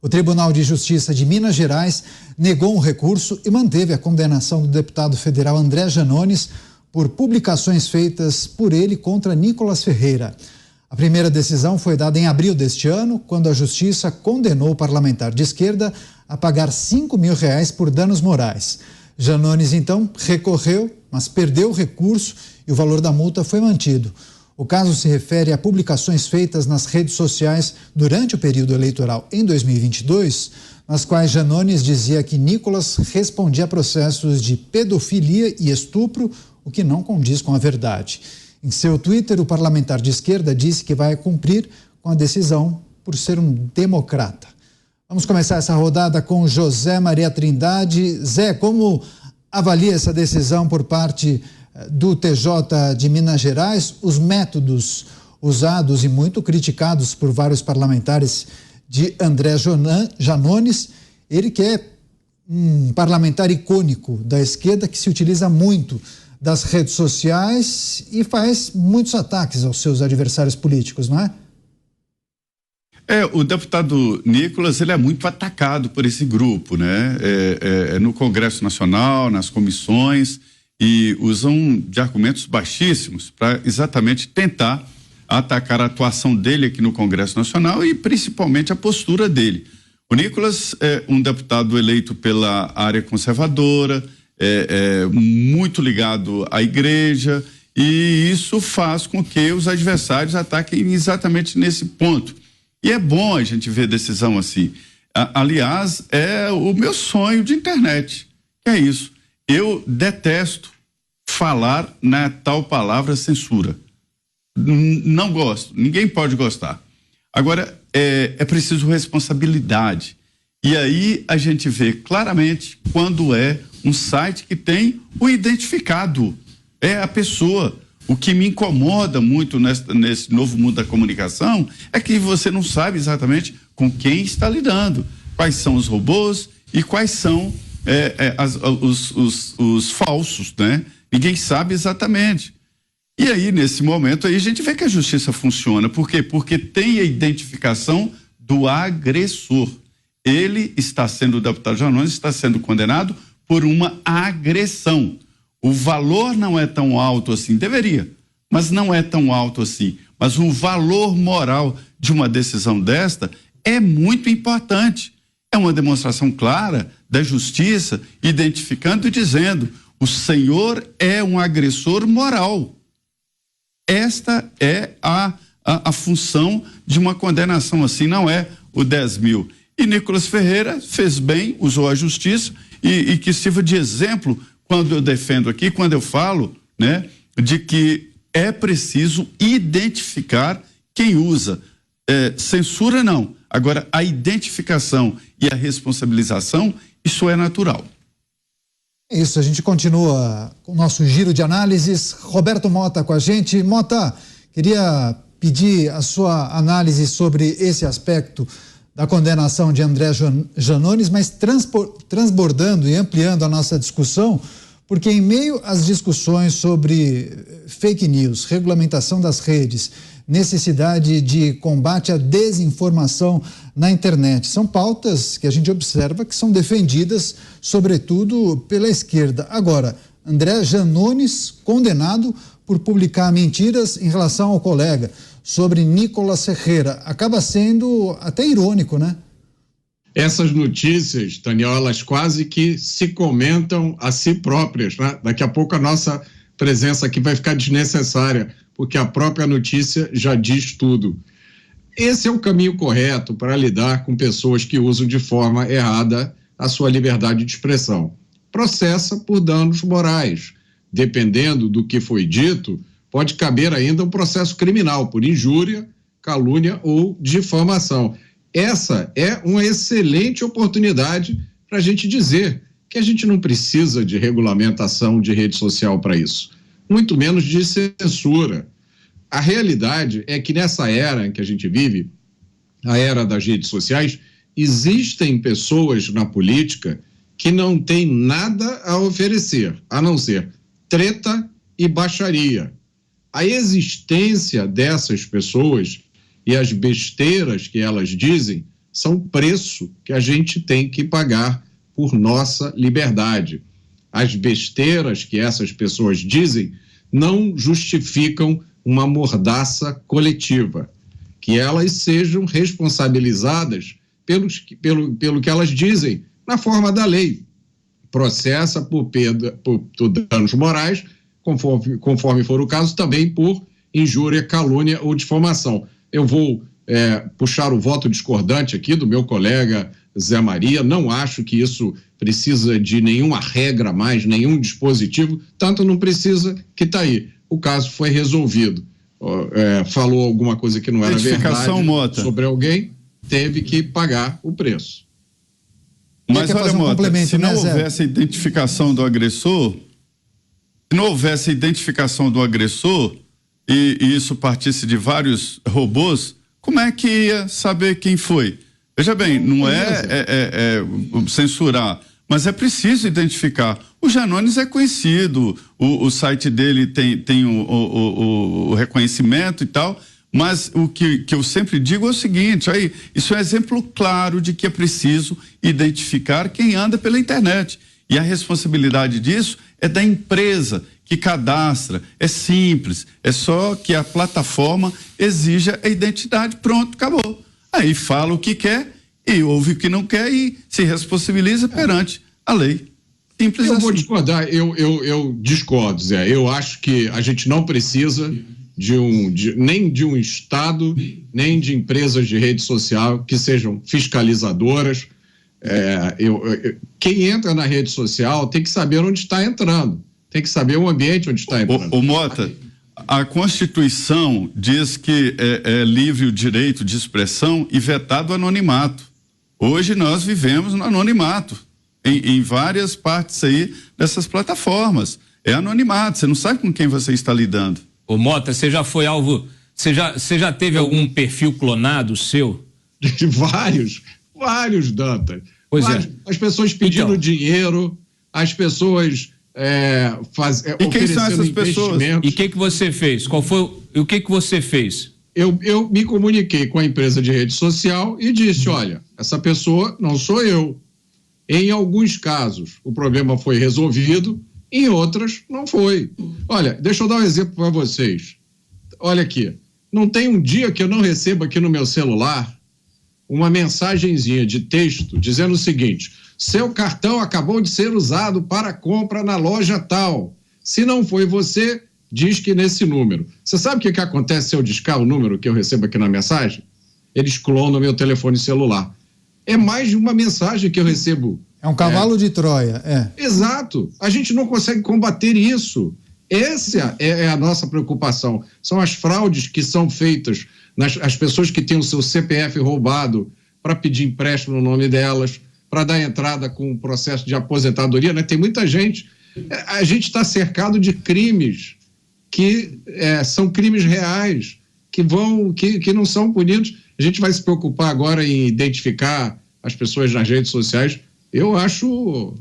O Tribunal de Justiça de Minas Gerais negou um recurso e manteve a condenação do deputado federal André Janones por publicações feitas por ele contra Nicolas Ferreira. A primeira decisão foi dada em abril deste ano, quando a Justiça condenou o parlamentar de esquerda a pagar R$5 mil por danos morais. Janones, então, recorreu, mas perdeu o recurso e o valor da multa foi mantido. O caso se refere a publicações feitas nas redes sociais durante o período eleitoral em 2022, nas quais Janones dizia que Nicolas respondia a processos de pedofilia e estupro, o que não condiz com a verdade. Em seu Twitter, o parlamentar de esquerda disse que vai cumprir com a decisão por ser um democrata. Vamos começar essa rodada com José Maria Trindade. Zé, como avalia essa decisão por parte do TJ de Minas Gerais, os métodos usados e muito criticados por vários parlamentares de André Janones, ele que é um parlamentar icônico da esquerda que se utiliza muito das redes sociais e faz muitos ataques aos seus adversários políticos, não é? O deputado Nicolas, ele é muito atacado por esse grupo, né? No Congresso Nacional, nas comissões, e usam de argumentos baixíssimos para exatamente tentar atacar a atuação dele aqui no Congresso Nacional e principalmente a postura dele. O Nicolas é um deputado eleito pela área conservadora, muito ligado à igreja, e isso faz com que os adversários ataquem exatamente nesse ponto. E é bom a gente ver decisão assim. Aliás, é o meu sonho de internet, que é isso. Eu detesto falar na tal palavra censura. Não gosto, ninguém pode gostar. Agora, é preciso responsabilidade. E aí a gente vê claramente quando é um site que tem o identificado, é a pessoa. O que me incomoda muito nesse novo mundo da comunicação é que você não sabe exatamente com quem está lidando, quais são os robôs e quais são os falsos, né? Ninguém sabe exatamente. E aí, nesse momento, aí a gente vê que a justiça funciona. Por quê? Porque tem a identificação do agressor. O deputado Janones está sendo condenado por uma agressão. O valor não é tão alto assim, deveria, mas não é tão alto assim. Mas o valor moral de uma decisão desta é muito importante. É uma demonstração clara da justiça, identificando e dizendo: o senhor é um agressor moral. Esta é a função de uma condenação assim, não é o 10 mil. E Nicolas Ferreira fez bem, usou a justiça e que sirva de exemplo quando eu defendo aqui, quando eu falo, né, de que é preciso identificar quem usa. Censura não. Agora, a identificação e a responsabilização, isso é natural. É isso, a gente continua com o nosso giro de análises. Roberto Mota com a gente. Mota, queria pedir a sua análise sobre esse aspecto da condenação de André Janones, mas transbordando e ampliando a nossa discussão, porque em meio às discussões sobre fake news, regulamentação das redes, necessidade de combate à desinformação na internet, são pautas que a gente observa que são defendidas, sobretudo, pela esquerda. Agora, André Janones, condenado por publicar mentiras em relação ao colega sobre Nicolas Ferreira, acaba sendo até irônico, né? Essas notícias, Daniel, elas quase que se comentam a si próprias, né? Daqui a pouco a nossa presença aqui vai ficar desnecessária, porque a própria notícia já diz tudo. Esse é o caminho correto para lidar com pessoas que usam de forma errada a sua liberdade de expressão. Processa por danos morais. Dependendo do que foi dito, pode caber ainda um processo criminal por injúria, calúnia ou difamação. Essa é uma excelente oportunidade para a gente dizer que a gente não precisa de regulamentação de rede social para isso, muito menos de censura. A realidade é que nessa era em que a gente vive, a era das redes sociais, existem pessoas na política que não têm nada a oferecer, a não ser treta e baixaria. A existência dessas pessoas e as besteiras que elas dizem são o preço que a gente tem que pagar por nossa liberdade. As besteiras que essas pessoas dizem não justificam uma mordaça coletiva. Que elas sejam responsabilizadas pelo que elas dizem, na forma da lei. Processa por danos morais, conforme for o caso, também por injúria, calúnia ou difamação. Eu vou puxar o voto discordante aqui do meu colega Zé Maria, não acho que isso precisa de nenhuma regra a mais, nenhum dispositivo, tanto não precisa que está aí. O caso foi resolvido. Falou alguma coisa que não era verdade Mota. sobre alguém, teve que pagar o preço. Mas olha, Mota, se não houvesse identificação do agressor, e isso partisse de vários robôs, como é que ia saber quem foi? Veja bem, não é censurar, mas é preciso identificar. O Janones é conhecido, o site dele tem o reconhecimento e tal, mas o que eu sempre digo é o seguinte, isso é exemplo claro de que é preciso identificar quem anda pela internet. E a responsabilidade disso é da empresa que cadastra. É simples, é só que a plataforma exija a identidade, pronto, acabou. Aí fala o que quer e ouve o que não quer e se responsabiliza perante a lei. Simples assim. Eu vou discordar, eu discordo, Zé. Eu acho que a gente não precisa nem de um Estado, nem de empresas de rede social que sejam fiscalizadoras. Quem entra na rede social tem que saber onde está entrando, tem que saber o ambiente onde está entrando. Ô Mota, a Constituição diz que é livre o direito de expressão e vetado o anonimato. Hoje nós vivemos no anonimato, em várias partes aí dessas plataformas. É anonimato, você não sabe com quem você está lidando. Ô Mota, você já foi alvo, você já teve algum perfil clonado seu? Vários, Dantas. Pois as pessoas pedindo dinheiro, as pessoas e quem são essas pessoas? E o que você fez? O que você fez? Eu me comuniquei com a empresa de rede social e disse, olha, essa pessoa não sou eu. Em alguns casos o problema foi resolvido, em outras não foi. Olha, deixa eu dar um exemplo para vocês. Olha aqui, não tem um dia que eu não recebo aqui no meu celular uma mensagenzinha de texto dizendo o seguinte: seu cartão acabou de ser usado para compra na loja tal. Se não foi você, diz que nesse número. Você sabe o que acontece se eu discar o número que eu recebo aqui na mensagem? Eles clonam meu telefone celular. É mais de uma mensagem que eu recebo. É um cavalo de Troia, Exato. A gente não consegue combater isso. Essa é a nossa preocupação. São as fraudes que são feitas, as pessoas que têm o seu CPF roubado para pedir empréstimo no nome delas, para dar entrada com o processo de aposentadoria, né? Tem muita gente. A gente está cercado de crimes que são crimes reais, que não são punidos. A gente vai se preocupar agora em identificar as pessoas nas redes sociais. Eu acho...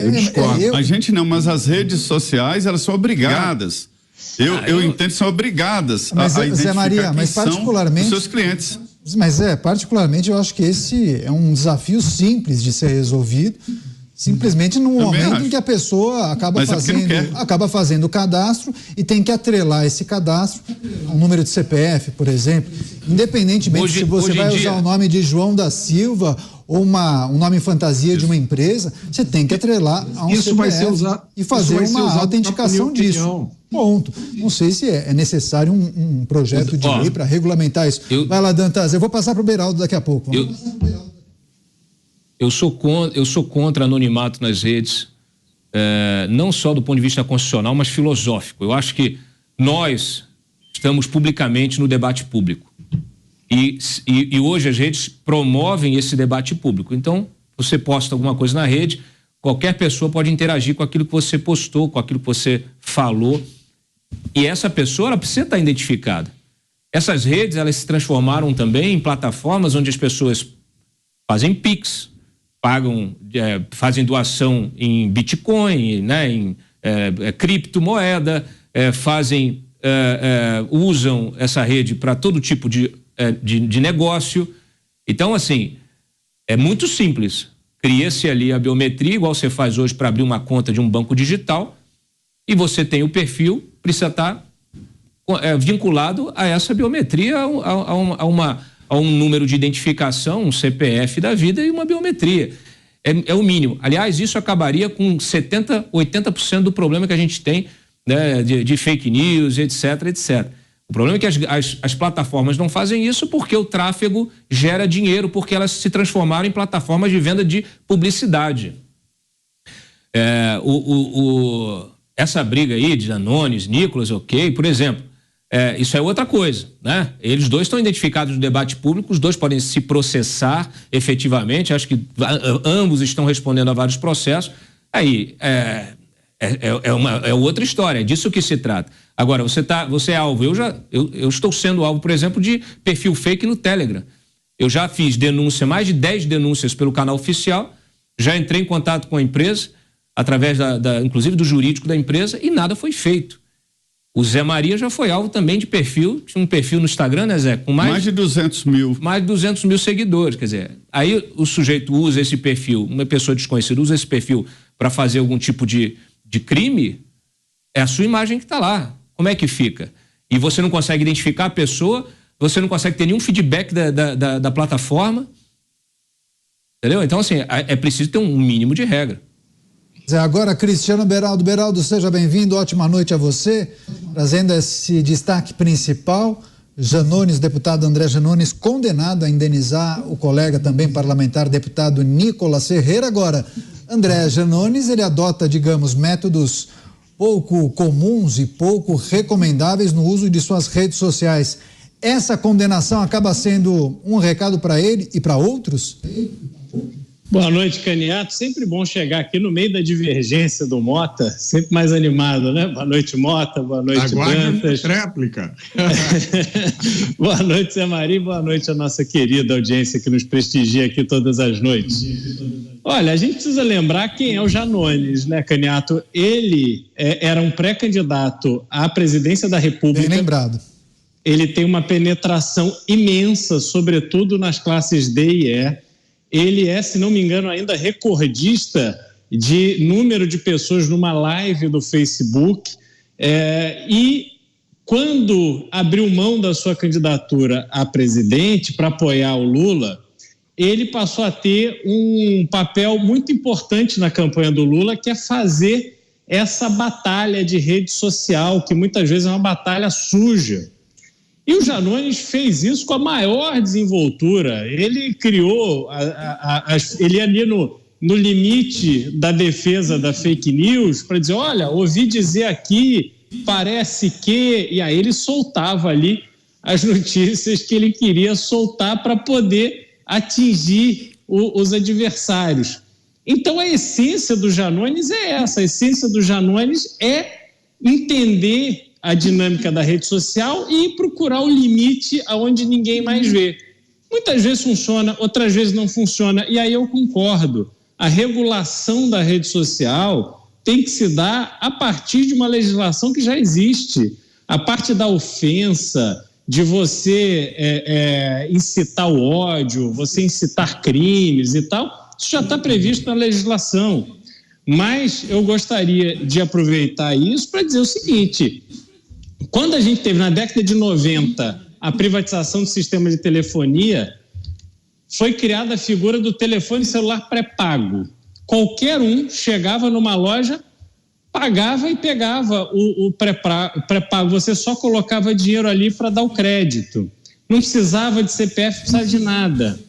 eu discordo. A gente não, mas as redes sociais, elas são obrigadas. Eu entendo que são obrigadas a identificar Zé Maria, mas particularmente, são os seus clientes. Mas particularmente eu acho que esse é um desafio simples de ser resolvido, simplesmente no momento em que a pessoa acaba fazendo o cadastro e tem que atrelar esse cadastro a um número de CPF, por exemplo, independentemente se você vai usar o nome de João da Silva ou um nome fantasia de uma empresa, você tem que atrelar a um CPF e fazer uma autenticação disso. Ponto. Não sei se é necessário um projeto de lei para regulamentar isso. Vai lá, Dantas, eu vou passar para o Beraldo daqui a pouco. Eu sou contra anonimato nas redes, não só do ponto de vista constitucional, mas filosófico. Eu acho que nós estamos publicamente no debate público. E hoje as redes promovem esse debate público. Então, você posta alguma coisa na rede, qualquer pessoa pode interagir com aquilo que você postou, com aquilo que você falou. E essa pessoa, ela precisa estar identificada. Essas redes, elas se transformaram também em plataformas onde as pessoas fazem Pix, fazem doação em Bitcoin, né, em criptomoeda, usam essa rede para todo tipo de negócio. Então, assim, é muito simples. Cria-se ali a biometria, igual você faz hoje para abrir uma conta de um banco digital, e você tem o perfil, precisa estar vinculado a essa biometria, a um número de identificação, um CPF da vida e uma biometria. É o mínimo. Aliás, isso acabaria com 70%, 80% do problema que a gente tem, né, de fake news, etc, etc. O problema é que as plataformas não fazem isso porque o tráfego gera dinheiro, porque elas se transformaram em plataformas de venda de publicidade. Essa briga aí de Janones, Nicolas, ok, por exemplo, isso é outra coisa, né? Eles dois estão identificados no debate público, os dois podem se processar efetivamente, acho que ambos estão respondendo a vários processos. Aí é outra história, é disso que se trata. Agora, você é alvo, eu estou sendo alvo, por exemplo, de perfil fake no Telegram. Eu já fiz mais de 10 denúncias pelo canal oficial, já entrei em contato com a empresa, através inclusive do jurídico da empresa, e nada foi feito. O Zé Maria já foi alvo também de perfil, tinha um perfil no Instagram, né, Zé? Com mais de 200 mil. Mais de 200 mil seguidores, quer dizer, aí o sujeito usa esse perfil, uma pessoa desconhecida usa esse perfil para fazer algum tipo de crime, é a sua imagem que está lá. Como é que fica? E você não consegue identificar a pessoa, você não consegue ter nenhum feedback da plataforma, entendeu? Então, assim, é preciso ter um mínimo de regra. Agora, Cristiano Beraldo. Beraldo, seja bem-vindo, ótima noite a você. Trazendo esse destaque principal, Janones, deputado André Janones, condenado a indenizar o colega também parlamentar, deputado Nicolas Ferreira. Agora, André Janones, ele adota, digamos, métodos pouco comuns e pouco recomendáveis no uso de suas redes sociais. Essa condenação acaba sendo um recado para ele e para outros? Boa noite, Caniato. Sempre bom chegar aqui no meio da divergência do Mota, sempre mais animado, né? Boa noite, Mota. Boa noite, Dantas. Réplica. Boa noite, Zé Maria. Boa noite a nossa querida audiência que nos prestigia aqui todas as noites. Olha, a gente precisa lembrar quem é o Janones, né, Caniato? Ele era um pré-candidato à presidência da República. Bem lembrado. Ele tem uma penetração imensa, sobretudo nas classes D e E. Ele é, se não me engano, ainda recordista de número de pessoas numa live do Facebook. E quando abriu mão da sua candidatura a presidente para apoiar o Lula, ele passou a ter um papel muito importante na campanha do Lula, que é fazer essa batalha de rede social, que muitas vezes é uma batalha suja. E o Janones fez isso com a maior desenvoltura. Ele criou, ele ia ali no limite da defesa da fake news para dizer, olha, ouvi dizer aqui, parece que... E aí ele soltava ali as notícias que ele queria soltar para poder atingir os adversários. Então a essência do Janones é essa, a essência do Janones é entender a dinâmica da rede social e procurar o limite aonde ninguém mais vê. Muitas vezes funciona, outras vezes não funciona, e aí eu concordo. A regulação da rede social tem que se dar a partir de uma legislação que já existe. A parte da ofensa, de você incitar o ódio, você incitar crimes e tal, isso já está previsto na legislação. Mas eu gostaria de aproveitar isso para dizer o seguinte: quando a gente teve na década de 90 a privatização do sistema de telefonia, foi criada a figura do telefone celular pré-pago. Qualquer um chegava numa loja, pagava e pegava o pré-pago. Você só colocava dinheiro ali para dar o crédito. Não precisava de CPF, não precisava de nada.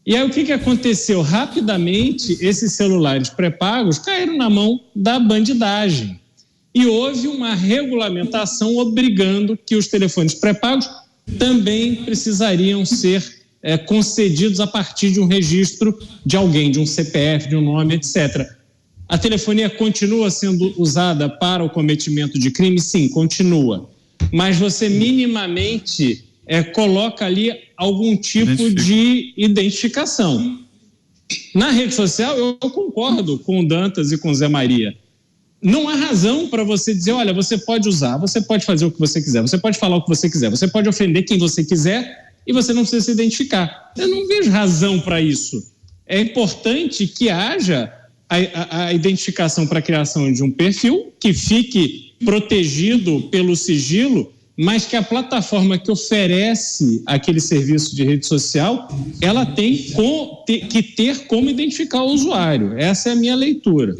E aí o que aconteceu? Rapidamente, esses celulares pré-pagos caíram na mão da bandidagem. E houve uma regulamentação obrigando que os telefones pré-pagos também precisariam ser concedidos a partir de um registro de alguém, de um CPF, de um nome, etc. A telefonia continua sendo usada para o cometimento de crime? Sim, continua. Mas você minimamente coloca ali algum tipo de identificação. Na rede social, eu concordo com o Dantas e com o Zé Maria. Não há razão para você dizer, olha, você pode usar, você pode fazer o que você quiser, você pode falar o que você quiser, você pode ofender quem você quiser, e você não precisa se identificar. Eu não vejo razão para isso. É importante que haja a identificação para a criação de um perfil que fique protegido pelo sigilo, mas que a plataforma que oferece aquele serviço de rede social, ela tem que ter como identificar o usuário. Essa é a minha leitura.